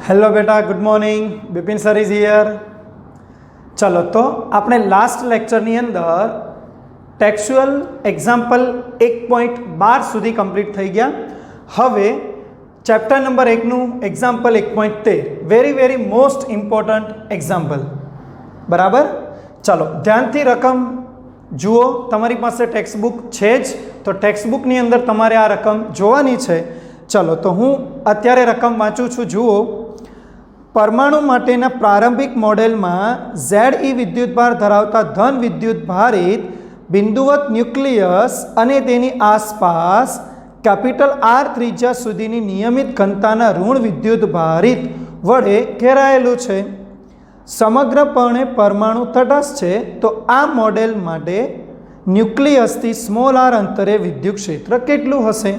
Hello बेटा, good morning. Bipin sir is here. चलो तो આપણે લાસ્ટ લેક્ચરની અંદર ટેક્સ્ચ્યુઅલ એક્ઝામ્પલ 1.12 સુધી કમ્પ્લીટ થઈ ગયા. હવે ચેપ્ટર નંબર 1 નું example 1.13 very most important example. બરાબર. ચાલો ધ્યાનથી રકમ જુઓ. તમારી પાસે ટેક્સ્ટ બુક છે જ, તો ટેક્સ્ટ બુકની અંદર તમારે આ રકમ જોવાની છે. ચલો તો હું અત્યારે રકમ વાંચું છું. જુઓ, પરમાણુ માટેના પ્રારંભિક મોડેલમાં ZE વિદ્યુતભાર ધરાવતા ધન વિદ્યુતભારિત બિંદુવત ન્યુક્લિયસ અને તેની આસપાસ કેપિટલ R ત્રિજ્યા સુધીની નિયમિત ઘનતાના ઋણ વિદ્યુતભારિત વડે ઘેરાયેલું છે. સમગ્રપણે પરમાણુ તટસ્થ છે. તો આ મોડેલ માટે ન્યુક્લિયસથી સ્મોલ r અંતરે વિદ્યુત ક્ષેત્ર કેટલું હશે?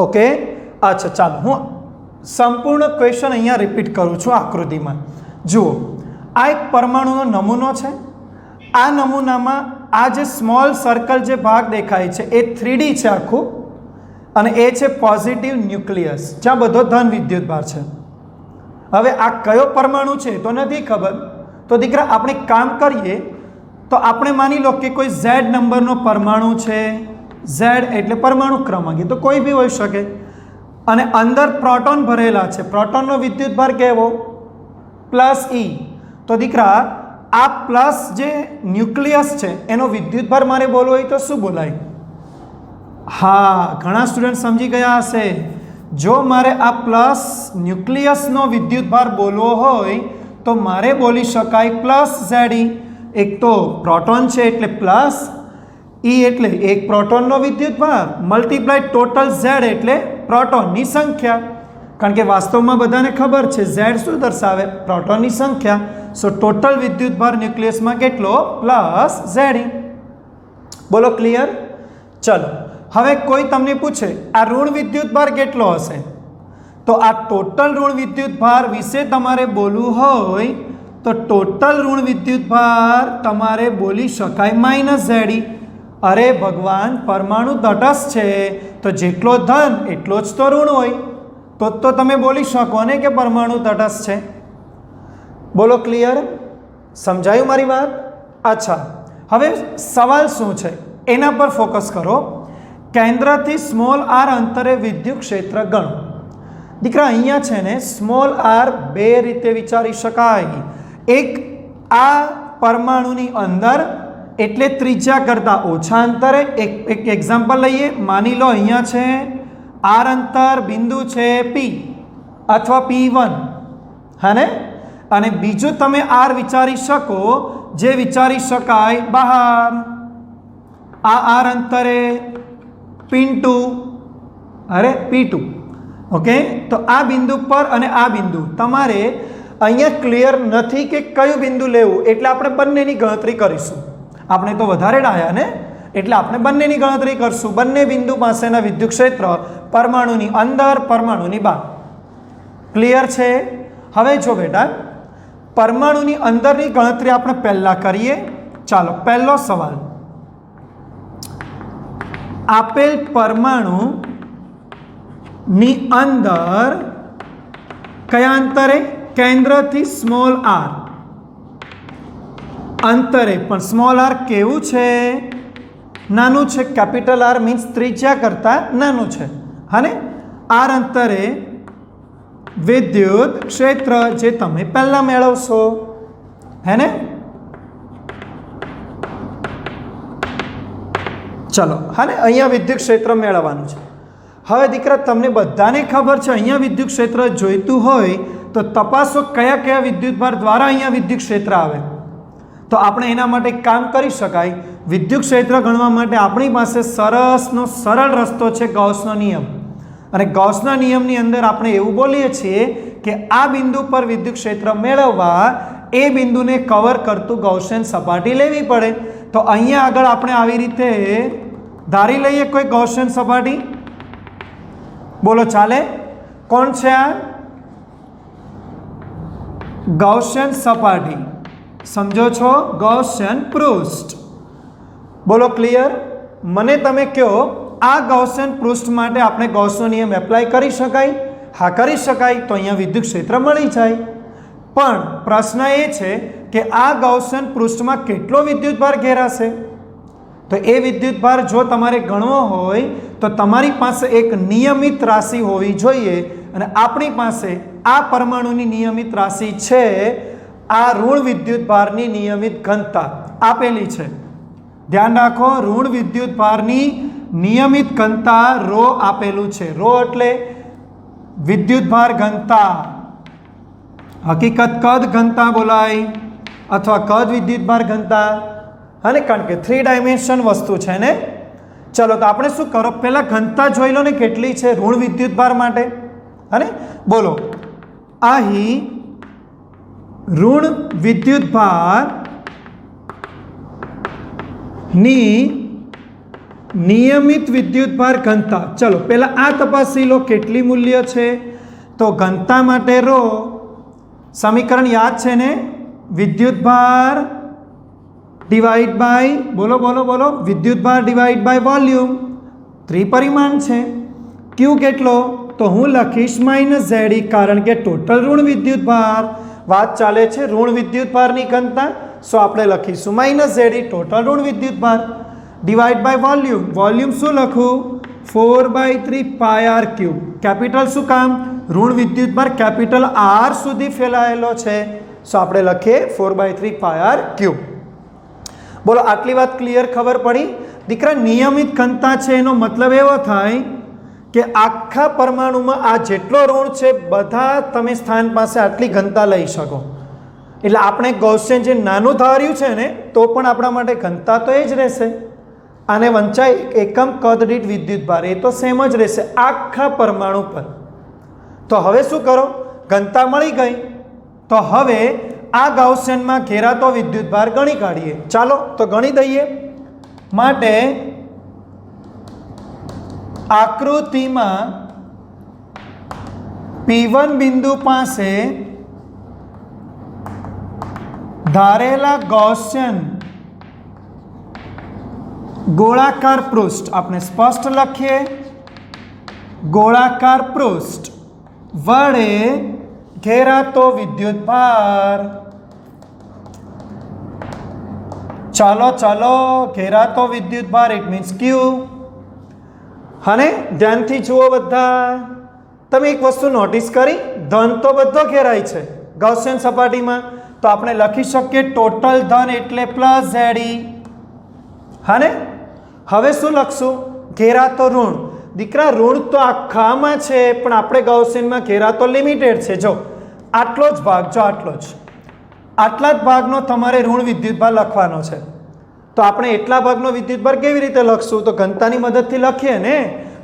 ઓકે, અચ્છા ચાલો હું સંપૂર્ણ ક્વેશ્ચન અહીંયા રિપીટ કરું છું આકૃતિમાં. જુઓ, આ એક પરમાણુનો નમૂનો છે. આ નમૂનામાં આ જે સ્મોલ સર્કલ જે ભાગ દેખાય છે એ 3D છે આખું, અને એ છે પોઝિટિવ ન્યુક્લિયસ જ્યાં બધો ધન વિદ્યુતભાર છે. હવે આ કયો પરમાણુ છે તો નથી ખબર, તો દીકરા આપણે કામ કરીએ તો આપણે માની લો કે કોઈ Z નંબરનો પરમાણુ છે. Z એટલે પરમાણુ ક્રમાંક, તો કોઈ બી હોઈ શકે, અને અંદર પ્રોટોન ભરેલા છે. પ્રોટોનનો વિદ્યુતભાર કેવો? +E. તો દીકરા આ પ્લસ જે ન્યુક્લિયસ છે એનો વિદ્યુતભાર મારે બોલવો હોય તો શું બોલાય? હા, ઘણા સ્ટુડન્ટ સમજી ગયા હશે. જો મારે આ પ્લસ ન્યુક્લિયસનો વિદ્યુતભાર બોલવો હોય તો મારે બોલી શકાય +ZE. એક તો પ્રોટોન છે એટલે પ્લસ, E એટલે એક પ્રોટોનનો વિદ્યુતભાર મલ્ટીપ્લાય ટોટલ Z એટલે પ્રોટોનની સંખ્યા. કારણ કે વાસ્તવમાં બધાને ખબર છે Z શું દર્શાવે? પ્રોટોનની સંખ્યા. સો ટોટલ વિદ્યુતભાર ન્યુક્લિયસમાં કેટલો? +ZE. બોલો ક્લિયર? ચલો હવે કોઈ તમને પૂછે આ ઋણ વિદ્યુતભાર કેટલો હશે, તો આ ટોટલ ઋણ વિદ્યુતભાર વિશે તમારે બોલવું હોય તો ટોટલ ઋણ વિદ્યુતભાર તમારે બોલી શકાય -ZE. અરે ભગવાન, પરમાણુ તટસ્થ છે તો જેટલો ધન એટલો જ તો ઋણ હોય, તો તમે બોલી શકો ને કે પરમાણુ તટસ્થ છે. બોલો ક્લિયર? સમજાયું મારી વાત? અચ્છા, હવે સવાલ શું છે એના પર ફોકસ કરો. કેન્દ્રથી સ્મોલ r અંતરે વિદ્યુત ક્ષેત્ર ગણો. દીકરા અહીંયા છે ને સ્મોલ r બે રીતે વિચારી શકાય. એક, આ પરમાણુની અંદર એટલે ત્રિજ્યા કરતાં ઓછા અંતરે. એક એક્ઝામ્પલ લઈએ. માની લો અહીંયા છે r અંતર, બિંદુ છે P અથવા P1, હા ને? અને બીજું તમે r વિચારી શકો જે વિચારી શકાય બહાર. આ r અંતરે P2, P2. ઓકે, તો આ બિંદુ પર અને આ બિંદુ તમારે અહીંયા ક્લિયર નથી કે કયું બિંદુ લેવું, એટલે આપણે બંનેની ગણતરી કરીશું. આપણે તો વધારે ડાયા ને, એટલે આપણે બંનેની ગણતરી કરશું. બંને બિંદુ પાસેના વિદ્યુત ક્ષેત્ર પરમાણુની અંદર, પરમાણુની બહાર. ક્લિયર છે? હવે જો બેટા, પરમાણુની અંદરની ગણતરી આપણે પહેલા કરીએ. ચાલો, પહેલો સવાલ. આપેલ પરમાણુ ની અંદર કયા અંતરે? કેન્દ્રથી સ્મોલ r અંતરે. પણ સ્મોલ r કેવું છે? નાનું છે. કેપિટલ R મીન્સ ત્રિજ્યા કરતાં નાનું છે, હા ને? r અંતરે વિદ્યુત ક્ષેત્ર જે તમે પહેલા મેળવશો, હે ને? ચલો, હા ને? અહીંયા વિદ્યુત ક્ષેત્ર મેળવવાનું છે. હવે દીકરા તમને બધાને ખબર છે અહીંયા વિદ્યુત ક્ષેત્ર જોઈતું હોય તો તપાસો કયા કયા વિદ્યુતભાર દ્વારા અહીંયા વિદ્યુત ક્ષેત્ર આવે. તો આપણે એના માટે કામ કરી શકાય. વિદ્યુત ક્ષેત્ર ગણવા માટે આપણી પાસે સરળ રસ્તો છે ગૌસનો નિયમ. અને ગૌસના નિયમની અંદર આપણે એવું બોલીએ છીએ કે આ બિંદુ પર વિદ્યુત ક્ષેત્ર મેળવવા એ બિંદુને કવર કરતું ગૌસિયન સપાટી લેવી પડે. તો અહીંયા આગળ આપણે આવી રીતે ધારી લઈએ કોઈ ગૌસિયન સપાટી. બોલો ચાલે? કોણ છે આ? ગૌસિયન સપાટી. સમજો છો? ગૌસિયન પૃષ્ઠ. બોલો ક્લિયર? મને તમે કહો આ ગૌસિયન પૃષ્ઠ માટે આપણે ગૌસનો નિયમ એપ્લાય કરી શકાય? હા કરી શકાય, તો અહીંયા વિદ્યુત ક્ષેત્ર મળી જાય. પણ પ્રશ્ન એ છે કે આ ગૌસિયન પૃષ્ઠમાં કેટલો વિદ્યુતભાર ઘેરાશે? તો એ વિદ્યુતભાર જો તમારે ગણવો હોય તો તમારી પાસે એક નિયમિત રાશિ હોવી જોઈએ, અને આપણી પાસે આ પરમાણુની નિયમિત રાશિ છે, આ ઋણ વિદ્યુતભારની નિયમિત ઘનતા આપેલી છે. ધ્યાન રાખો, ઋણ વિદ્યુતભારની નિયમિત ઘનતા ρ આપેલું છે. ρ એટલે વિદ્યુતભાર ઘનતા, હકીકત કદ ઘનતા બોલાય અથવા કદ વિદ્યુતભાર ઘનતા, અને કારણ કે 3 ડાયમેન્શન વસ્તુ છે ને. ચલો તો આપણે શું કરો, પહેલા ઘનતા જોઈ લો ને કેટલી છે ઋણ વિદ્યુતભાર માટે. અને બોલો, અહીં ઋણ વિદ્યુતભાર ની નિયમિત વિદ્યુતભાર ઘનતા, ચલો પહેલા આ તપાસી લો કેટલી મૂલ્ય છે. તો ઘનતા માટે ρ, સમીકરણ યાદ છે ને, વિદ્યુતભાર ડિવાઈડ બાય, બોલો બોલો બોલો, વિદ્યુતભાર ડિવાઈડ બાય વોલ્યુમ, ત્રિપરિમાણ છે. ક્યુ કેટલો? તો હું લખીશ -Ze, કારણ કે ટોટલ ઋણ વિદ્યુતભાર, વાત ચાલે છે ઋણ વિદ્યુતભારની ઘનતા, સો આપણે લખીશું -Ze, ટોટલ ઋણ વિદ્યુતભાર ડિવાઈડ બાય વોલ્યુમ. વોલ્યુમ શું લખું? 4/3 πr³. કેપિટલ શું કામ? ઋણ વિદ્યુતભાર કેપિટલ R સુધી ફેલાયેલો છે, સો આપણે લખીએ 4/3 πr³. બોલો, આટલી વાત ક્લિયર ખબર પડી? દીકરા, નિયમિત ઘનતા છે એનો મતલબ એવો થાય કે આખા પરમાણુમાં આ જેટલો ઋણ છે બધા તમે સ્થાન પાસે આટલી ઘનતા લઈ શકો. એટલે આપણે ગૌસિયન જે નાનું ધાર્યું છે ને, તો પણ આપણા માટે ઘનતા તો એ જ રહેશે. આને વંચાય એકમ કદ દીઠ વિદ્યુતભાર, એ તો સેમ જ રહેશે આખા પરમાણુ પર. તો હવે શું કરો, ઘનતા મળી ગઈ, તો હવે આ ગૌસિયનમાં ઘેરાતો વિદ્યુતભાર ગણી કાઢીએ. ચાલો તો ગણી દઈએ. માટે આકૃતિમાં P1 બિંદુ પાસે ધારેલા ગૌસિયન ગોળાકાર પૃષ્ઠ, આપણે સ્પષ્ટ લખીએ, ગોળાકાર પૃષ્ઠ વડે ઘેરાતો વિદ્યુતભાર. ચાલો ચાલો, ઘેરાતો વિદ્યુતભાર ઇટ મીન્સ ક્યુ. અને ધ્યાનથી જુઓ બધા, તમે એક વસ્તુ નોટિસ કરી, ધન તો બધો ઘેરાય છે ગૌસિયન સપાટીમાં, તો આપણે લખી શકીએ ટોટલ ધન એટલે +Ze. હા ને? હવે શું લખશું? ઘેરાતો ઋણ. દીકરા, ઋણ તો આખામાં છે, પણ આપણે ગૌસિયનમાં ઘેરાતો લિમિટેડ છે. જો આટલો જ ભાગ, જો આટલો જ, આટલા જ ભાગનો તમારે ઋણ વિદ્યુતભાર લખવાનો છે. તો આપણે એટલા ભાગનો વિદ્યુતભાર કેવી રીતે લખશું? તો ઘનતાની મદદથી લખીએ ને.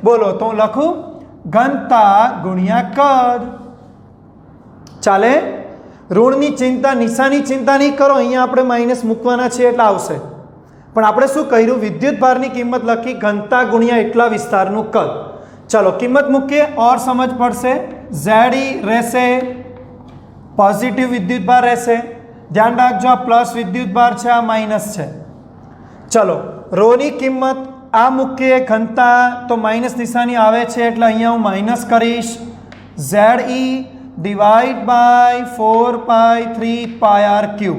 બોલો, તો હું લખું ઘનતા ગુણ્યા કદ. ચાલે? ઋણની ચિંતા, નિશાની ચિંતા નહીં કરો, અહીંયા આપણે માઇનસ મૂકવાના છે એટલે આવશે. પણ આપણે શું કર્યું? વિદ્યુતભારની કિંમત લખી ઘનતા ગુણ્યા એટલા વિસ્તારનું કદ. ચલો કિંમત મૂકીએ ઓર સમજ પડશે. Ze રહેશે, પોઝિટિવ વિદ્યુતભાર રહેશે. ધ્યાન રાખજો, આ પ્લસ વિદ્યુતભાર છે, આ માઇનસ છે. ચલો રોની કિંમત આ મૂકીએ ઘનતા, તો માઇનસ નિશાની આવે છે એટલે અહીંયા હું માઇનસ કરીશ. Ze divide by 4/3 πr³.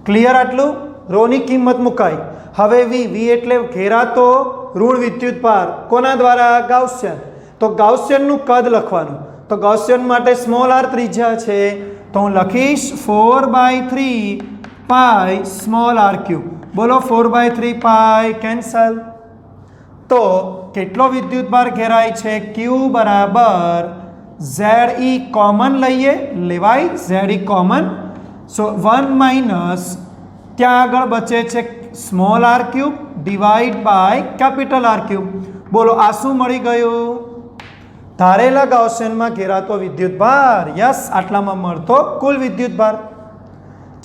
Clear આટલું? રોની કિંમત મુકાઈ. હવે વી એટલે ઘેરાતો ઋણ વિદ્યુતભાર, કોના દ્વારા? ગૌસિયન. તો ગૌસિયનનું કદ લખવાનું, તો ગૌસિયન માટે સ્મોલ r ત્રિજ્યા છે, તો હું લખીશ 4/3 પાઈ સ્મોલ r³. બોલો 4/3 પાઈ કેન્સલ. તો કેટલો વિદ્યુતભાર ઘેરાય છે? Q બરાબર Ze કોમન લઈએ, લેવાય Ze કોમન. સો 1 માઇનસ ત્યાં આગળ બચે છે small r³ divide by capital R³. બોલો આ શું મળી ગયું? ધારેલા ગૌસિયનમાં ઘેરાતો વિદ્યુતભાર. યસ, આટલામાં મળતો કુલ વિદ્યુતભાર.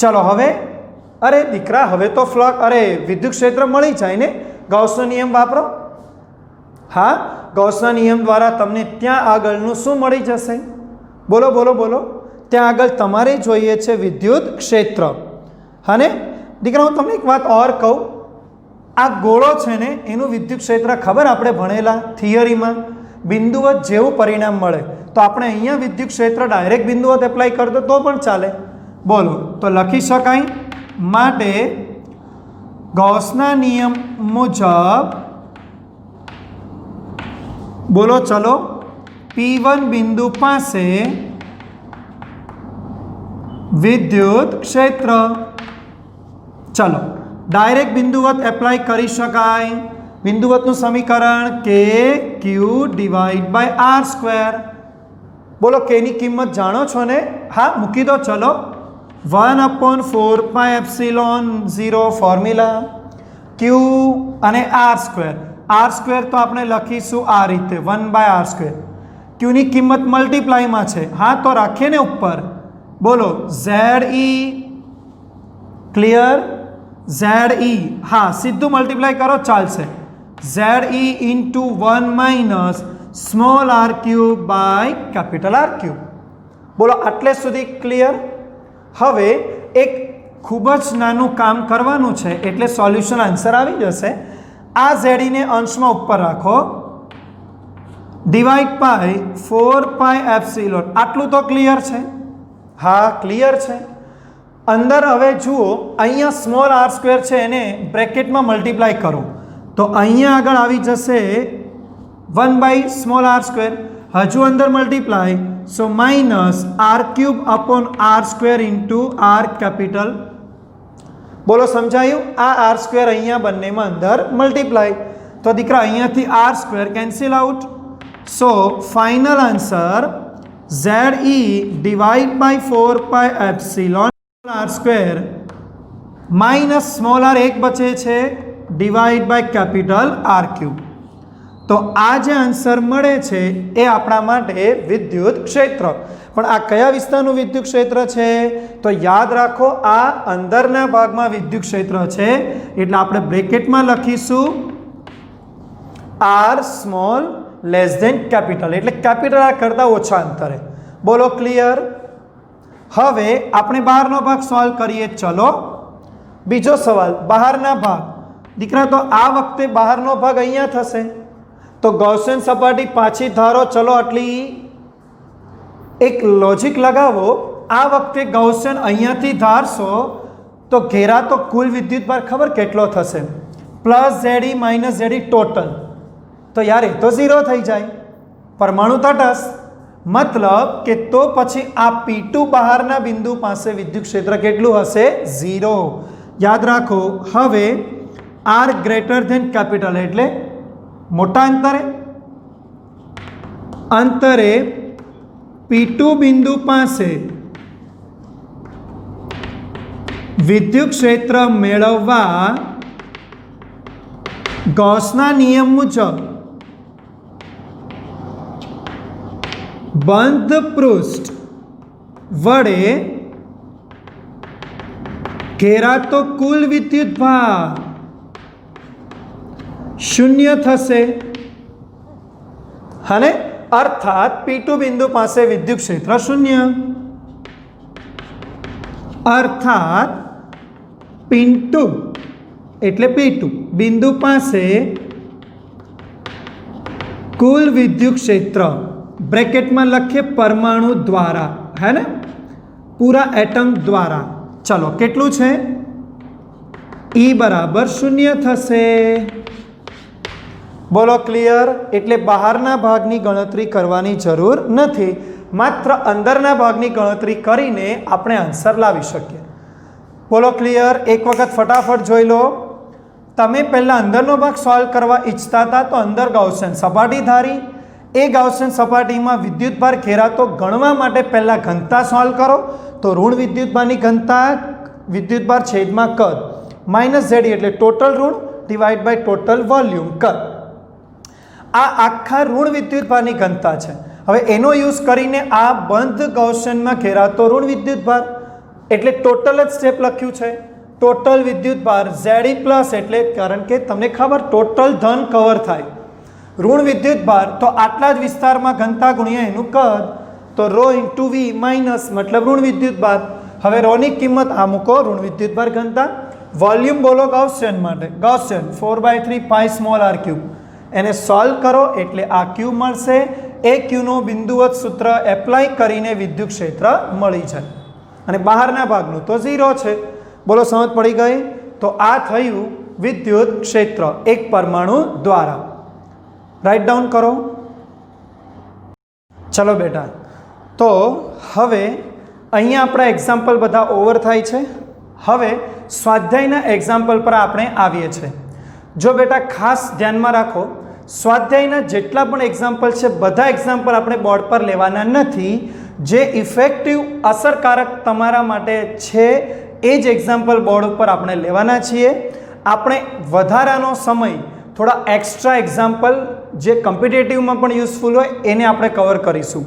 ચલો હવે, અરે દીકરા, હવે તો વિદ્યુત ક્ષેત્ર મળી જાય ને. ગૌસનો નિયમ વાપરો. હા, ગૌસના નિયમ દ્વારા તમને ત્યાં આગળનું શું મળી જશે? બોલો બોલો બોલો. ત્યાં આગળ તમારે જોઈએ છે વિદ્યુત ક્ષેત્ર. હા ને દીકરા, હું તમને એક વાત ઓર કહું. આ ગોળો છે ને, એનું વિદ્યુત ક્ષેત્ર ખબર આપણે ભણેલા થિયરીમાં બિંદુવત જેવું પરિણામ મળે. તો આપણે અહીંયા વિદ્યુત ક્ષેત્ર ડાયરેક્ટ બિંદુવત એપ્લાય કરતો તો પણ ચાલે. બોલો, તો લખી શકાય. માટે ગૌસના નિયમ મુજબ બોલો ચલો P1 બિંદુ પાસે વિદ્યુત ક્ષેત્ર. ચલો ડાયરેક્ટ બિંદુવત એપ્લાય કરી શકાય. બિંદુવતનું સમીકરણ કે ક્યુ ડિવાઈડ બાય આર સ્ક્વેર. બોલો કેની કિંમત જાણો છો ને? હા, મૂકી દો. ચલો 1/4πε0 ફોર્મ્યુલા ક્યુ અને આર સ્ક્વેર. આર સ્ક્વેર તો આપણે લખીશું આ રીતે 1/r². ક્યુની કિંમત મલ્ટીપ્લાયમાં છે. હા, તો રાખીએ ને ઉપર. બોલો ZE ક્લિયર. ZE હા, સીધું મલ્ટીપ્લાય કરો ચાલશે. ZE into 1 - small r cube by capital R cube. બોલો આટલે સુધી ક્લિયર. હવે એક ખૂબ જ નાનું કામ કરવાનું છે એટલે સોલ્યુશન આન્સર આવી જશે. આ ZE ને અંશમાં ઉપર રાખો. Divide by 4πε. આટલું તો ક્લિયર છે? હા, ક્લિયર છે. અંદર હવે જુઓ, અહીંયા સ્મોલ r² છે એને બ્રેકેટમાં મલ્ટીપ્લાય કરો તો અહીંયા આગળ આવી જશે 1/r². હજુ અંદર મલ્ટીપ્લાય, સો -r³ ઇન્ટુ r કેપિટલ. બોલો સમજાયું? આ r² અહીંયા બંનેમાં અંદર મલ્ટીપ્લાય, તો દીકરા અહીંયાથી r² cancel out. So final answer ZE divide by 4πε r² minus small r એક બચે છે ડિવાઈડ બાય કેપિટલ R³. તો આ જે આન્સર મળે છે એ આપણા માટે વિદ્યુત ક્ષેત્ર. પણ આ કયા વિસ્તારનું વિદ્યુત ક્ષેત્ર છે? તો યાદ રાખો, આ અંદરના ભાગમાં વિદ્યુત ક્ષેત્ર છે એટલે આપણે બ્રેકેટમાં લખીશું R small less than capital, એટલે કેપિટલ R કરતાં ઓછા અંતરે. બોલો ક્લિયર. હવે આપણે બહારનો ભાગ સોલ્વ કરીએ. ચલો બીજો સવાલ, બહારના ભાગ. દીકરા તો આ વખતે બહારનો ભાગ અહીંયા થશે તો ગૌસિયન સપાટી પાછી ધારો. ચલો આટલી એક લોજિક લગાવો. આ વખતે ગૌસિયન અહીંયાથી ધારશો તો ઘેરાતો કુલ વિદ્યુતભાર ખબર કેટલો થશે? +ZE - ZE total. તો યાર એ તો 0 થઈ જાય, પરમાણુ તટસ્થ. મતલબ કે તો પછી આ P2 બહારના બિંદુ પાસે વિદ્યુત ક્ષેત્ર કેટલું હશે? 0. યાદ રાખો. હવે R ગ્રેટર ધેન કેપિટલ એટલે મોટા અંતરે P2 બિંદુ પાસે વિદ્યુત ક્ષેત્ર મેળવવા ગૌસના નિયમ મુજબ બંધ પૃષ્ઠ વડે ઘેરાતો કુલ વિદ્યુતભાર 0 થશે. અને અર્થાત P2 બિંદુ પાસે વિદ્યુત ક્ષેત્ર 0. અર્થાત P2 એટલે P2 બિંદુ પાસે કુલ વિદ્યુત ક્ષેત્ર બ્રેકેટમાં લખીએ પરમાણુ દ્વારા, હે ને, પૂરા એટમ દ્વારા. ચલો કેટલું છે? E બરાબર 0 થશે. બોલો ક્લિયર. એટલે બહારના ભાગની ગણતરી કરવાની જરૂર નથી, માત્ર અંદરના ભાગની ગણતરી કરીને આપણે આન્સર લાવી શકીએ. બોલો ક્લિયર. એક વખત ફટાફટ જોઈ લો. તમે પહેલાં અંદરનો ભાગ સોલ્વ કરવા ઈચ્છતા હતા તો અંદર ગૌસિયન સપાટી ધારી. એ ગૌસિયન સપાટીમાં વિદ્યુતભાર ઘેરાતો ગણવા માટે પહેલાં ઘનતા સોલ્વ કરો તો ઋણ વિદ્યુતભારની ઘનતા વિદ્યુતભાર છેદમાં કદ -ZE એટલે ટોટલ ઋણ ડિવાઈડ બાય ટોટલ વોલ્યુમ કદ. આ આખા ઋણ વિદ્યુતભારની ઘનતા છે. હવે એનો યુઝ કરીને આ બંધ ગૌસિયનમાં ઘેરાતો ઋણ વિદ્યુતભાર એટલે ટોટલ જ સ્ટેપ લખ્યું છે. ટોટલ વિદ્યુતભાર ZE પ્લસ એટલે કારણ કે તમને ખબર ટોટલ ધન કવર થાય. ઋણ વિદ્યુતભાર તો આટલા જ વિસ્તારમાં ઘનતા ગુણ્યા એનું કદ, તો ρ × V માઇનસ મતલબ ઋણ વિદ્યુતભાર. હવે રોની કિંમત આ મૂકો, ઋણ વિદ્યુતભાર ઘનતા. વોલ્યુમ બોલો ગૌસિયન માટે, ગૌસિયન 4/3 π સ્મોલ r ક્યુબ. એને સોલ્વ કરો એટલે આ ક્યુબ મળશે. એ ક્યુનો બિંદુવત સૂત્ર એપ્લાય કરીને વિદ્યુત ક્ષેત્ર મળી જાય અને બહારના ભાગનું તો 0 છે. બોલો સમજ પડી ગઈ? તો આ થયું વિદ્યુત ક્ષેત્ર એક પરમાણુ દ્વારા. રાઇટ ડાઉન કરો. ચલો બેટા, તો હવે અહીંયા આપણા એક્ઝામ્પલ બધા ઓવર થાય છે. હવે સ્વાધ્યાયના એક્ઝામ્પલ પર આપણે આવીએ છીએ. જો બેટા ખાસ ધ્યાનમાં રાખો, સ્વાધ્યાયના જેટલા પણ એક્ઝામ્પલ છે બધા એક્ઝામ્પલ આપણે બોર્ડ પર લેવાના નથી. જે ઇફેક્ટિવ અસરકારક તમારા માટે છે એ જ એક્ઝામ્પલ બોર્ડ ઉપર આપણે લેવાના છીએ. આપણે વધારાનો સમય થોડા એક્સ્ટ્રા એક્ઝામ્પલ જે કોમ્પિટિટિવમાં પણ યુઝફુલ હોય એને આપણે કવર કરીશું.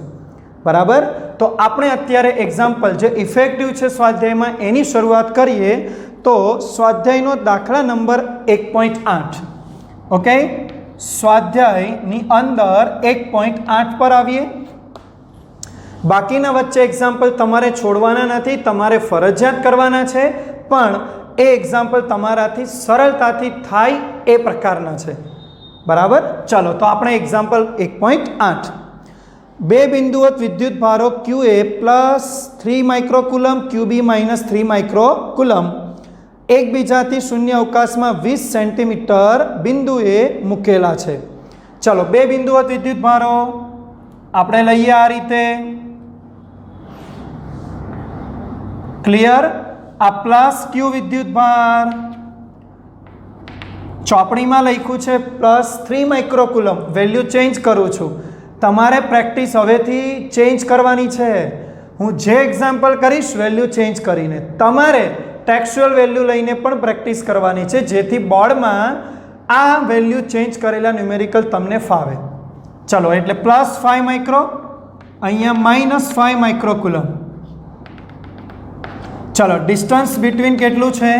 બરાબર? તો આપણે અત્યારે એક્ઝામ્પલ જે ઇફેક્ટિવ છે સ્વાધ્યાયમાં એની શરૂઆત કરીએ. તો સ્વાધ્યાયનો દાખલા નંબર 1.8. ઓકે, સ્વાધ્યાયની અંદર 1.8 પર આવીએ. બાકીના વચ્ચે એક્ઝામ્પલ તમારે છોડવાના નથી, તમારે ફરજિયાત કરવાના છે, પણ એ એક્ઝામ્પલ તમારાથી સરળતાથી થાય એ પ્રકારના છે. બરાબર? ચાલો, તો આપણે એક્ઝામ્પલ 1.8. બે બિંદુવત વિદ્યુત ભારો QA પ્લસ 3 માઇક્રોકુલમ QB માઇનસ 3 માઇક્રોકુલમ એકબીજાથી શૂન્ય અવકાશમાં 20 સેન્ટીમીટર બિંદુએ મૂકેલા છે. ચલો, બે બિંદુવત વિદ્યુત ભારો આપણે લઈએ આ રીતે. ક્લિયર? આ પ્લસ Q વિદ્યુત ભાર, ચોપડીમાં લખ્યું છે પ્લસ 3 માઇક્રોકુલમ. વેલ્યુ ચેન્જ કરું છું, તમારે પ્રેક્ટિસ હવેથી ચેન્જ કરવાની છે. હું જે એક્ઝામ્પલ કરીશ વેલ્યુ ચેન્જ કરીને, તમારે ટેક્સ્ચ્યુઅલ વેલ્યુ લઈને પણ પ્રેક્ટિસ કરવાની છે, જેથી બોર્ડમાં આ વેલ્યુ ચેન્જ કરેલા ન્યુમેરિકલ તમને ફાવે. ચલો, એટલે પ્લસ 5 માઇક્રો, અહીંયા માઇનસ 5 માઇક્રોકુલમ. ચલો, ડિસ્ટન્સ બિટવીન કેટલું છે?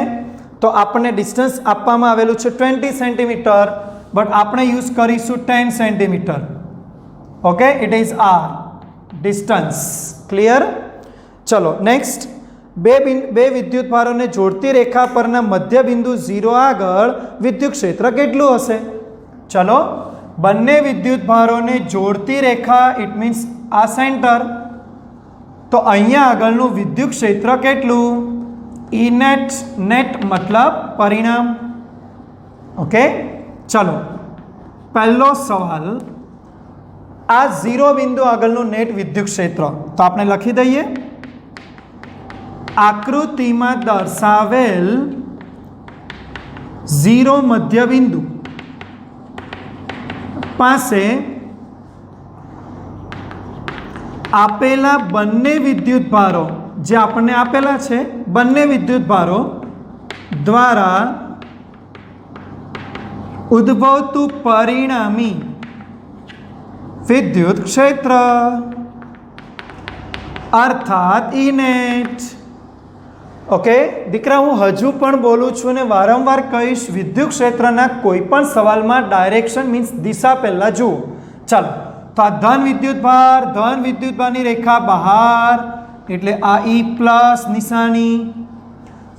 તો આપણને ડિસ્ટન્સ આપવામાં આવેલું છે 20 સેન્ટીમીટર, બટ આપણે યુઝ કરીશું 10 centimetre. Okay, it is R distance. Clear? ચલો, નેક્સ્ટ. બે વિદ્યુત ભારોને જોડતી રેખા પરના મધ્ય બિંદુ 0 આગળ વિદ્યુત ક્ષેત્ર કેટલું હશે? ચલો, બંને વિદ્યુત ભારોને જોડતી રેખા, ઇટ મીન્સ આ સેન્ટર. તો અહીંયા આગળનું વિદ્યુત ક્ષેત્ર કેટલું? ઈ નેટ. નેટ મતલબ પરિણામ. ઓકે, ચલો, પહેલો સવાલ, આ 0 બિંદુ આગળનું નેટ વિદ્યુત ક્ષેત્ર તો આપણે લખી દઈએ. આકૃતિમાં દર્શાવેલ 0 મધ્ય બિંદુ પાસે આપેલા બંને વિદ્યુત ભારો, જે આપણને આપેલા છે બંને વિદ્યુત ભારો દ્વારા ઉદ્ભવતું પરિણામી વિદ્યુત ક્ષેત્ર અર્થાત ઈ નેટ. ઓકે દીકરા, હું હજુ પણ બોલું છું અને વારંવાર કહીશ, વિદ્યુત ક્ષેત્રના કોઈ પણ સવાલમાં ડાયરેક્શન મીન્સ દિશા પહેલાં જુઓ. ચાલો, તો આ ધન વિદ્યુત ભારની રેખા બહાર, એટલે આ ઈ પ્લસ નિશાની.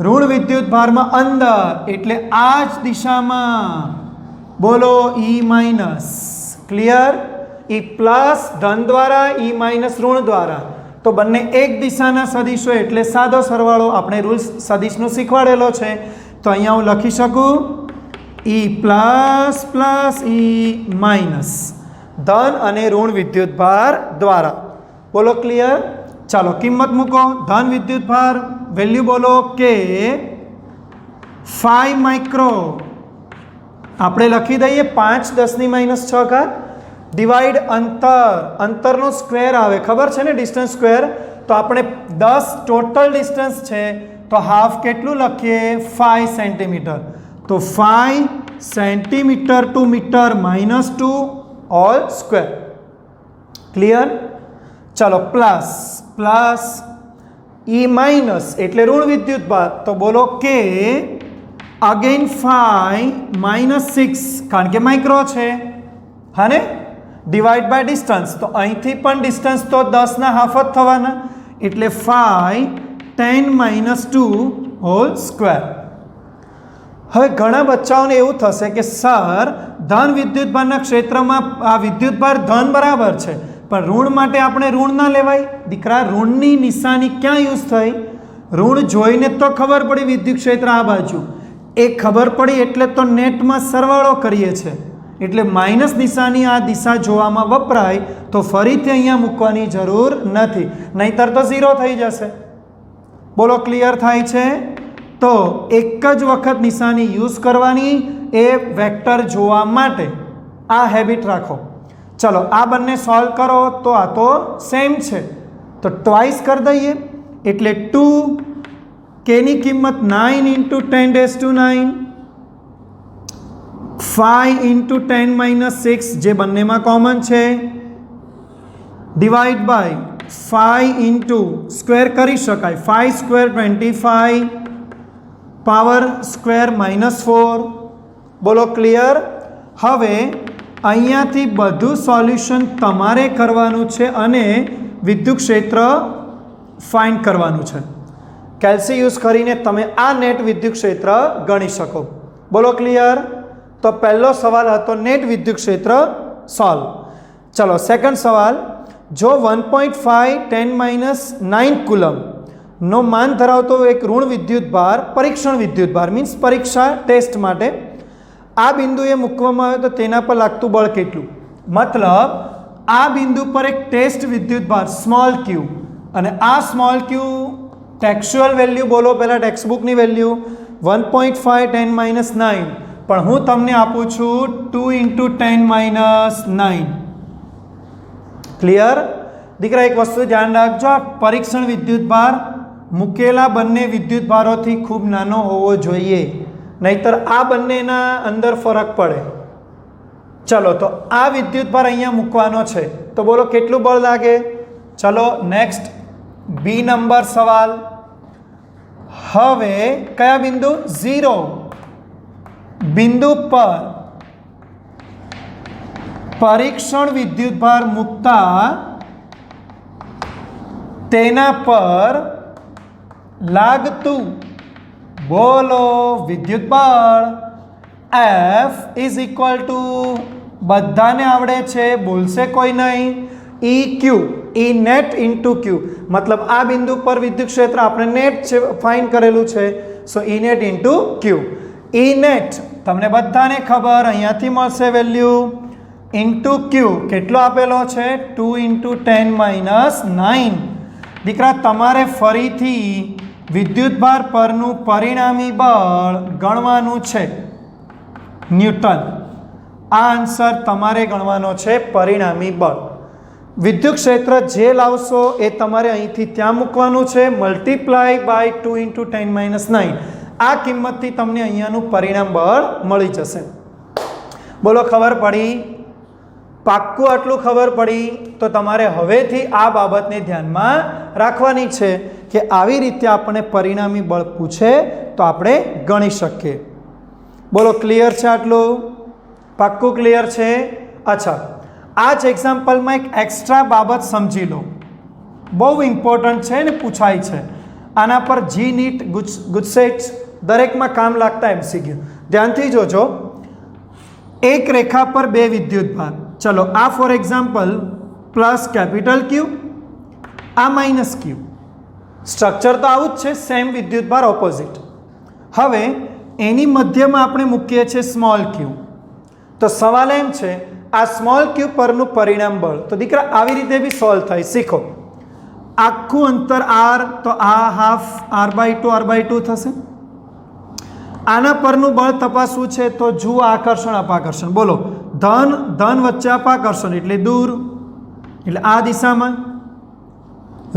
ઋણ વિદ્યુત ભારમાં અંદર, એટલે આ જ દિશામાં. બોલો ઈ માઇનસ. ક્લિયર? ઈ પ્લસ ધન દ્વારા, ઈ માઇનસ ઋણ દ્વારા. તો બંને એક દિશાના સદિશો, એટલે સાદો સરવાળો. આપણે રૂલ્સ સદિશનો શીખવાડેલો છે, તો અહીંયા હું લખી શકું ઈ પ્લસ પ્લસ ઈ માઇનસ, ધન અને ઋણ વિદ્યુત ભાર દ્વારા. બોલો ક્લિયર? ચાલો, કિંમત મૂકો. ધન વિદ્યુત ભાર વેલ્યુ બોલો કે 5 માઇક્રો. આપણે લખી દઈએ 5 × 10⁻⁶ ડિવાઈડ અંતરનો સ્ક્વેર આવે, ખબર છે ને, ડિસ્ટન્સ સ્ક્વેર. તો આપણે 10 ટોટલ ડિસ્ટન્સ છે, તો હાફ કેટલું લખીએ? 5 સેન્ટીમીટર. તો 5 centimetre to metre -2 whole square. Clear? ચલો, પ્લસ ઈ માઇનસ એટલે ઋણ વિદ્યુત ભાર. તો બોલો કે અગેન 5 -6, કારણ કે માઇક્રો છે, હા ને, ડિવાઈડ બાય ડિસ્ટન્સ. તો અહીંથી પણ ડિસ્ટન્સ તો 10ના હાફ જ થવાના, એટલે 5 10 - 2 હોલ સ્ક્વેર. હવે ઘણા બચ્ચાઓને એવું થશે કે સર ધન વિદ્યુતભારના ક્ષેત્રમાં આ વિદ્યુતભાર ધન બરાબર છે, પણ ઋણ માટે આપણે ઋણ ના લેવાય. દીકરા, ઋણની નિશાની ક્યાં યુઝ થઈ? ઋણ જોઈને તો ખબર પડી વિદ્યુત ક્ષેત્ર આ બાજુ, એ ખબર પડી એટલે તો નેટમાં સરવાળો કરીએ છીએ, એટલે માઇનસ નિશાની આ દિશા જોવામાં વપરાય તો ફરીથી અહીંયા મૂકવાની જરૂર નથી, નહીતર તો 0 થઈ જશે. બોલો, ક્લિયર થાય છે? તો એક જ વખત નિશાની યુઝ કરવાની એ વેક્ટર જોવા માટે. આ હેબિટ રાખો. ચલો, આ બંને સોલ્વ કરો તો આ તો સેમ છે, તો ટ્વાઇસ કરી દઈએ એટલે 2 કેની કિંમત 9 × 10⁻⁹, 5 × 10⁻6 જે બંનેમાં કોમન છે, ડિવાઈડ બાય 5 × સ્ક્વેર કરી શકાય, 5 સ્ક્વેર 25, પાવર સ્ક્વેર -4. બોલો, ક્લિયર? હવે અહીંયાથી બધું સોલ્યુશન તમારે કરવાનું છે અને વિદ્યુત ક્ષેત્ર ફાઇન્ડ કરવાનું છે. કેલ્સી યુઝ કરીને તમે આ નેટ વિદ્યુત ક્ષેત્ર ગણી શકો. બોલો, ક્લિયર? તો પહેલો સવાલ હતો નેટ વિદ્યુત ક્ષેત્ર સોલ્વ. ચલો, સેકન્ડ સવાલ. જો 1.5 10⁻9 કુલમ નો માન ધરાવતો એક ઋણ વિદ્યુતભાર, પરીક્ષણ વિદ્યુતભાર મીન્સ પરીક્ષા ટેસ્ટ માટે આ બિંદુએ મૂકવામાં આવે તો તેના પર લાગતું બળ કેટલું? મતલબ આ બિંદુ પર એક ટેસ્ટ વિદ્યુતભાર સ્મોલ ક્યુ, અને આ સ્મોલ ક્યુ ટેક્સ્ચ્યુઅલ વેલ્યુ બોલો પહેલાં, ટેક્સ્ટબુકની વેલ્યુ 1.5 10⁻9, પણ હું તમને આપું છું 2 × 10⁻9. ક્લિયર? દીકરા, એક વસ્તુ ધ્યાન રાખજો, પરીક્ષણ વિદ્યુતભાર મૂકેલા બંને વિદ્યુતભારોથી ખૂબ નાનો હોવો જોઈએ, નહીતર આ બંનેના અંદર ફરક પડે. ચલો, તો આ વિદ્યુતભાર અહીંયા મૂકવાનો છે, તો બોલો કેટલું બળ લાગે? ચલો, નેક્સ્ટ બી નંબર સવાલ. હવે કયા બિંદુ? 0 બિંદુ પર પરીક્ષણ વિદ્યુતભાર મૂકતા તેના પર લાગતું બોલો વિદ્યુત બળ F ઇઝ ઇક્વલ ટુ, બધાને આવડે છે, બોલશે કોઈ નહીં, EQ, E નેટ ઇન્ટુ ક્યુ. મતલબ આ બિંદુ પર વિદ્યુત ક્ષેત્ર આપણે નેટ છે ફાઇન કરેલું છે, સો E નેટ ઇન્ટુ ક્યુ. E નેટ તમને બધાને ખબર, અહીંયાથી મળશે વેલ્યુ, ઇન્ટુ ક્યુ કેટલો આપેલો છે? 2 × 10⁻9. દીકરા, તમારે ફરીથી વિદ્યુતભાર પરનું પરિણામી બળ ગણવાનું છે, ન્યૂટન. આ આન્સર તમારે ગણવાનો છે, પરિણામી બળ. વિદ્યુત ક્ષેત્ર જે લાવશો એ તમારે અહીંથી ત્યાં મૂકવાનું છે, મલ્ટીપ્લાય બાય 2 × 10⁻9. આ કિંમતથી તમને અહીંયાનું પરિણામ બળ મળી જશે. બોલો, ખબર પડી? પાક્કું આટલું ખબર પડી? તો તમારે હવેથી આ બાબતને ધ્યાનમાં રાખવાની છે કે આવી રીતે આપણને પરિણામી બળ પૂછે તો આપણે ગણી શકીએ. બોલો, ક્લિયર છે આટલું? પાક્કું ક્લિયર છે? અચ્છા, આ જ એક્ઝામ્પલમાં એક એક્સ્ટ્રા બાબત સમજી લો, બહુ ઇમ્પોર્ટન્ટ છે ને પૂછાય છે. આના પર જી નીટ ગુજસેટ દરેકમાં કામ લાગતા MCQ. ધ્યાનથી જોજો. એક રેખા પર બે વિદ્યુતભાર, ચલો આ ફોર એક્ઝામ્પલ પ્લસ કેપિટલ ક્યુ, આ માઇનસ ક્યુ. સ્ટ્રક્ચર તો આવું જ છે, સેમ વિદ્યુતભાર ઓપોઝિટ. હવે એની મધ્યમાં આપણે મૂકીએ છીએ સ્મોલ ક્યુ. તો સવાલ એમ છે આ સ્મોલ ક્યુ પરનું પરિણામ બળ. તો દીકરા આવી રીતે બી સોલ્વ થાય, શીખો. આખું અંતર r, તો આ હાફ r/2 r/2 થશે. આના પરનું બળ તપાસવું છે તો જુઓ આકર્ષણ અપાકર્ષણ. બોલો, ધન ધન વચ્ચે અપાકર્ષણ એટલે દૂર, એટલે આ દિશામાં.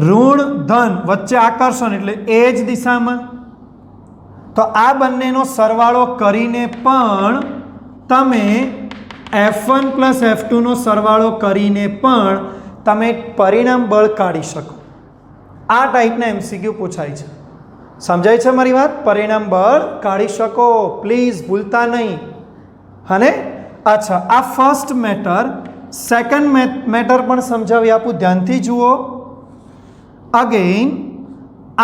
ઋણ ધન વચ્ચે આકર્ષણ એટલે એ જ દિશામાં. તો આ બંનેનો સરવાળો કરીને પણ તમે F1 + F2 નો સરવાળો કરીને પણ તમે પરિણામ બળ કાઢી શકો. આ ટાઈપના MCQ પૂછાય છે. સમજાય છે મારી વાત? પરિણામ બળ કાઢી શકો, પ્લીઝ ભૂલતા નહીં. હને? અચ્છા, આ ફર્સ્ટ મેટર. સેકન્ડ મેટર પણ સમજાવી આપું, ધ્યાનથી જુઓ. અગેન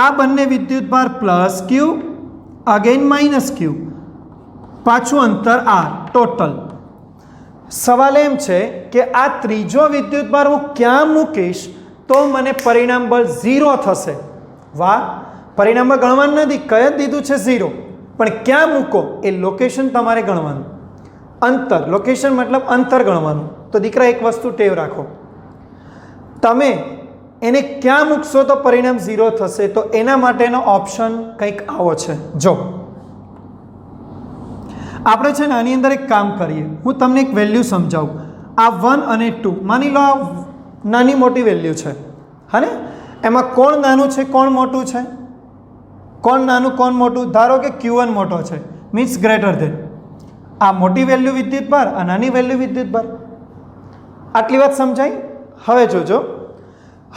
આ બંને વિદ્યુતભાર પ્લસ ક્યુ, અગેન માઇનસ ક્યુ. પાછું અંતર r ટોટલ. સવાલ એમ છે કે આ ત્રીજો વિદ્યુતભાર હું ક્યાં મૂકીશ તો મને પરિણામ બળ 0 થશે. વાહ, પરિણામમાં ગણવાનું નથી, કઈ જ દીધું છે 0, પણ ક્યાં મૂકો એ લોકેશન તમારે ગણવાનું. અંતર, લોકેશન મતલબ અંતર ગણવાનું. તો દીકરા એક વસ્તુ ટેવ રાખો, તમે એને ક્યાં મૂકશો તો પરિણામ 0 થશે, તો એના માટેનો ઓપ્શન કંઈક આવો છે. જો આપણે છે ને આની અંદર એક કામ કરીએ, હું તમને એક વેલ્યુ સમજાવું. આ 1 અને 2 માની લો, આ નાની મોટી વેલ્યુ છે, હા ને? એમાં કોણ નાનું છે કોણ મોટું છે? કોણ નાનું કોણ મોટું? ધારો કે Q1 મોટો છે, મીન્સ ગ્રેટર ધેન. આ મોટી વેલ્યુ વિદ્યુતભાર, આ નાની વેલ્યુ વિદ્યુતભાર. આટલી વાત સમજાય? હવે જોજો,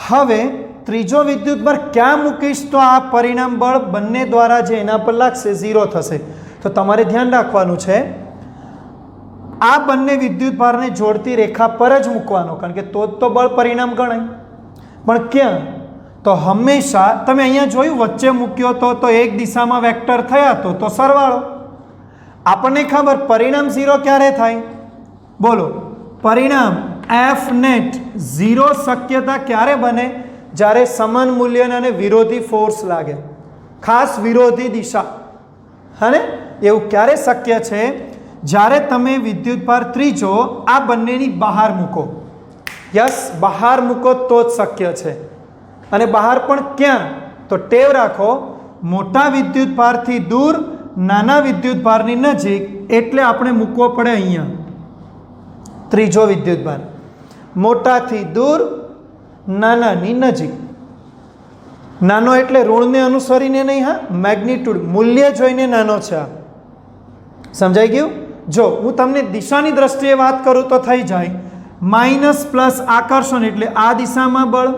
હવે ત્રીજો વિદ્યુતભાર ક્યાં મૂકીશ તો આ પરિણામ બળ બંને દ્વારા જે એના પર લાગશે 0 થશે. તો તમારે ધ્યાન રાખવાનું છે, આ બંને વિદ્યુતભારને જોડતી રેખા પર જ મૂકવાનો, કારણ કે તો બળ પરિણામ ગણાય. પણ ક્યાં? તો હંમેશા તમે અહીંયા જોયું વચ્ચે મૂક્યો તો એક દિશામાં વેક્ટર થયા તો સરવાળો. આપણને ખબર પરિણામ 0 ક્યારે થાય? બોલો, પરિણામ F નેટ 0 શક્યતા ક્યારે બને? જ્યારે સમાન મૂલ્યના અને વિરોધી ફોર્સ લાગે, ખાસ વિરોધી દિશા, હા ને? એવું ક્યારે શક્ય છે? જ્યારે તમે વિદ્યુતભાર ત્રીજો આ બંનેની બહાર મૂકો. યસ, બહાર મૂકો તો જ શક્ય છે. અને બહાર પણ ક્યાં? તો ટેવ રાખો, મોટા વિદ્યુતભારથી દૂર નાના વિદ્યુતભારની નજીક, એટલે આપણે મૂકવો પડે અહીંયા ત્રીજો વિદ્યુતભાર. મોટાથી દૂર નાનાની નજીક. નાનો એટલે ઋણને અનુસરીને નહીં, હા, મેગ્નિટ્યુડ મૂલ્ય જોઈને નાનો છે. આ સમજાઈ ગયું? જો હું તમને દિશાની દ્રષ્ટિએ વાત કરું તો થઈ જાય માઇનસ પ્લસ આકર્ષણ એટલે આ દિશામાં બળ,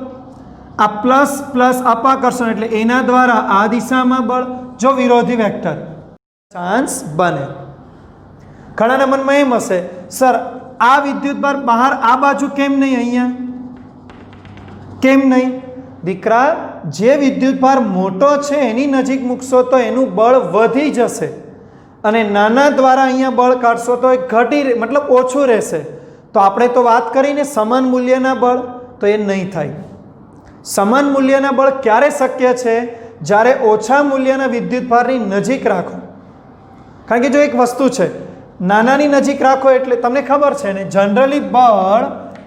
આ પ્લસ પ્લસ અપાકર્ષણ એટલે એના દ્વારા આ દિશામાં બળ. જો વિરોધી વેક્ટર ચાન્સ બને. ઘણાના મનમાં એમ હશે, સર આ વિદ્યુતભાર બહાર આ બાજુ કેમ નહીં, અહીંયા કેમ નહીં? દીકરા, જે વિદ્યુતભાર મોટો છે એની નજીક મૂકશો તો એનું બળ વધી જશે, અને નાના દ્વારા અહીંયા બળ કાઢશો તો એ ઘટી મતલબ ઓછું રહેશે. તો આપણે તો વાત કરીને સમાન મૂલ્યના બળ, તો એ નહીં થાય. સમાન મૂલ્યના બળ ક્યારે શક્ય છે? જ્યારે ઓછા મૂલ્યના વિદ્યુતભારની નજીક રાખો. કારણ કે જો એક વસ્તુ છે, નાનાની નજીક રાખો એટલે તમને ખબર છે ને, જનરલી બળ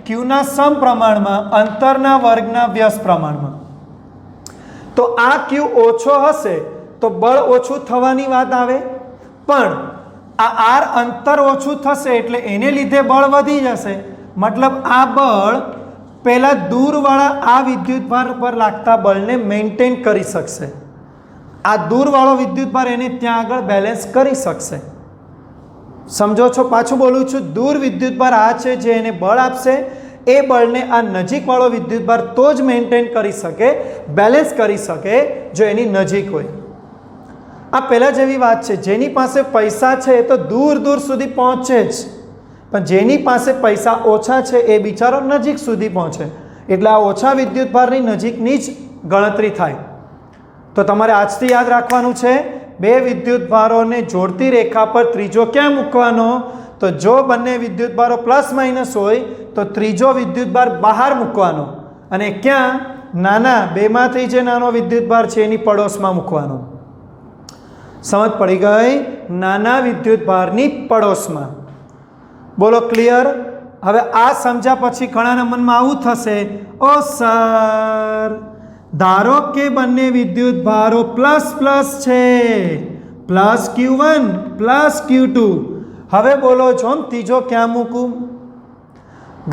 Qના સમપ્રમાણમાં, અંતરના વર્ગના વ્યસ્ત પ્રમાણમાં. તો આ Q ઓછો હશે તો બળ ઓછું થવાની વાત આવે, પણ આ R અંતર ઓછું થશે એટલે એને લીધે બળ વધી જશે. મતલબ આ બળ પહેલા દૂરવાળા આ વિદ્યુતભાર પર લાગતા બળને મેન્ટેન કરી શકશે. આ દૂરવાળો વિદ્યુતભાર એને ત્યાં આગળ બેલેન્સ કરી શકશે. સમજો છો? પાછું બોલું છું, દૂર વિદ્યુતભાર આ છે જે એને બળ આપશે, એ બળને આ નજીકવાળો વિદ્યુતભાર તો જ મેન્ટેન કરી શકે, બેલેન્સ કરી શકે જો એની નજીક હોય. આ પહેલાં જેવી વાત છે, જેની પાસે પૈસા છે એ તો દૂર દૂર સુધી પહોંચે જ, પણ જેની પાસે પૈસા ઓછા છે એ બિચારો નજીક સુધી પહોંચે. એટલે આ ઓછા વિદ્યુતભારની નજીકની જ ગણતરી થાય. તો તમારે આજથી યાદ રાખવાનું છે, બે વિદ્યુતભારોને જોડતી રેખા પર ત્રીજો ક્યાં મૂકવાનો? તો જો બંને વિદ્યુતભારો પ્લસ માઇનસ હોય તો ત્રીજો વિદ્યુતભાર બહાર મૂકવાનો, અને ક્યાં? નાના બેમાંથી જે નાનો વિદ્યુતભાર છે એની પડોશમાં મૂકવાનો. સમજ પડી ગઈ? નાના વિદ્યુતભારની પડોશમાં. બોલો, ક્લિયર? હવે આ સમજ્યા પછી ઘણાના મનમાં આવું થશે, ઓ સર, ધારો કે બંને વિદ્યુતભારો પ્લસ પ્લસ છે, પ્લસ Q1 પ્લસ Q2. હવે બોલો છો ત્રીજો ક્યાં મૂકું?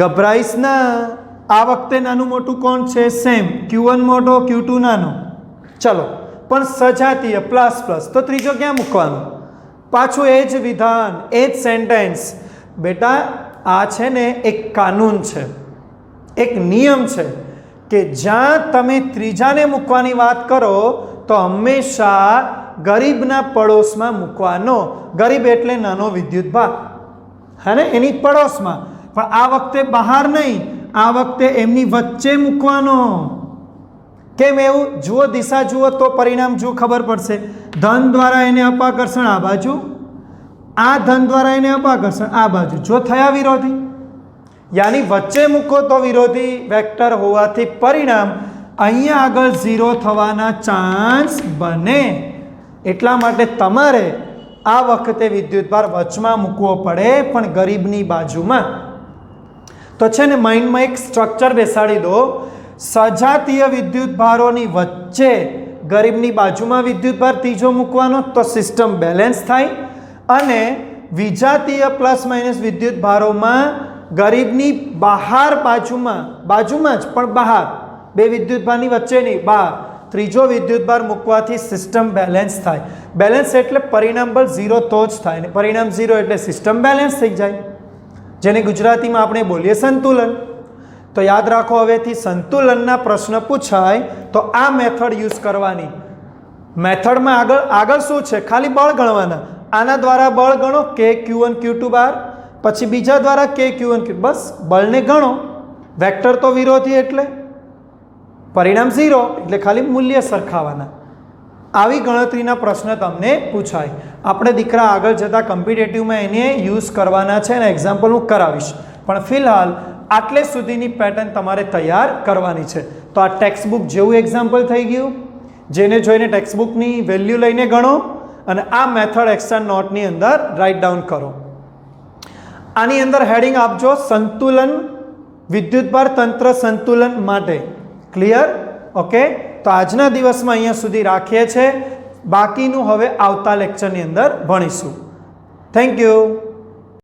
ગભરાઈશ ના, આ વખતે નાનું મોટું કોણ છે? સેમ, Q1 મોટો Q2 નાનો. ચલો, પણ સજાતીય પ્લસ પ્લસ, તો ત્રીજો ક્યાં મૂકવાનો? પાછું એ જ વિધાન, એ જ સેન્ટેન્સ. બેટા, આ છે ને એક કાનૂન છે, એક નિયમ છે કે જ્યાં તમે ત્રીજાને મૂકવાની વાત કરો તો હંમેશા ગરીબના પડોશમાં મૂકવાનો. ગરીબ એટલે નાનો વિદ્યુતભાર, હા ને, એની પડોશમાં. પણ આ વખતે બહાર નહીં, આ વખતે એમની વચ્ચે મૂકવાનો. કેમ એવું? જુઓ, દિશા જુઓ તો પરિણામ જુઓ, ખબર પડશે. ધન દ્વારા એને અપાકર્ષણ આ બાજુ, આ ધન દ્વારા એને અપાકર્ષણ આ બાજુ, જો થયા વિરોધી, યાની વચ્ચે મૂકો તો વિરોધી વેક્ટર હોવાથી પરિણામ અહીંયા આગળ 0 થવાના ચાન્સ બને. એટલા માટે તમારે આ વખતે વિદ્યુતભાર વચમાં મૂકવો પડે, પણ ગરીબની બાજુમાં. તો છે ને માઇન્ડમાં એક સ્ટ્રક્ચર બેસાડી દો. સજાતીય વિદ્યુતભારોની વચ્ચે ગરીબની બાજુમાં વિદ્યુતભાર ત્રીજો મૂકવાનો તો સિસ્ટમ બેલેન્સ થાય, અને વિજાતીય પ્લસ માઇનસ વિદ્યુતભારોમાં ગરીબની બહાર બાજુમાં જ પણ બહાર, બે વિદ્યુતભારની વચ્ચે નહીં, બહાર ત્રીજો વિદ્યુતભાર મૂકવાથી સિસ્ટમ બેલેન્સ થાય. બેલેન્સ એટલે પરિણામ બળ 0 તો જ થાય, ને પરિણામ 0 એટલે સિસ્ટમ બેલેન્સ થઈ જાય, જેને ગુજરાતીમાં આપણે બોલીએ સંતુલન. તો યાદ રાખો, હવેથી સંતુલનના પ્રશ્ન પૂછાય તો આ મેથડ યુઝ કરવાની. મેથડમાં આગળ શું છે? ખાલી બળ ગણવાના. આના દ્વારા બળ ગણો કે Q1 Q2 બાર, પછી બીજા દ્વારા કે Q1 Q2, બસ બળને ગણો. વેક્ટર તો વિરોધી એટલે પરિણામ 0 એટલે ખાલી મૂલ્ય સરખાવાના. આવી ગણતરીના પ્રશ્ન તમને પૂછાય. આપણે દીકરા આગળ જતાં કોમ્પિટિટિવમાં એને યુઝ કરવાના છે અને એક્ઝામ્પલ હું કરાવીશ, પણ ફિલહાલ આટલે સુધીની પેટર્ન તમારે તૈયાર કરવાની છે. તો આ ટેક્સ્ટ બુક જેવું એક્ઝામ્પલ થઈ ગયું, જેને જોઈને ટેક્સ્ટ બુકની વેલ્યુ લઈને ગણો અને આ મેથડ એક્સ્ટ્રા નોટની અંદર રાઇટ ડાઉન કરો. આની અંદર હેડિંગ આપજો સંતુલન, વિદ્યુતભાર તંત્ર સંતુલન માટે. ક્લિયર? ઓકે. તો આજના દિવસમાં અહીંયા સુધી રાખીએ છીએ. બાકીનું હવે આવતા લેક્ચરની અંદર ભણીશું. Thank you.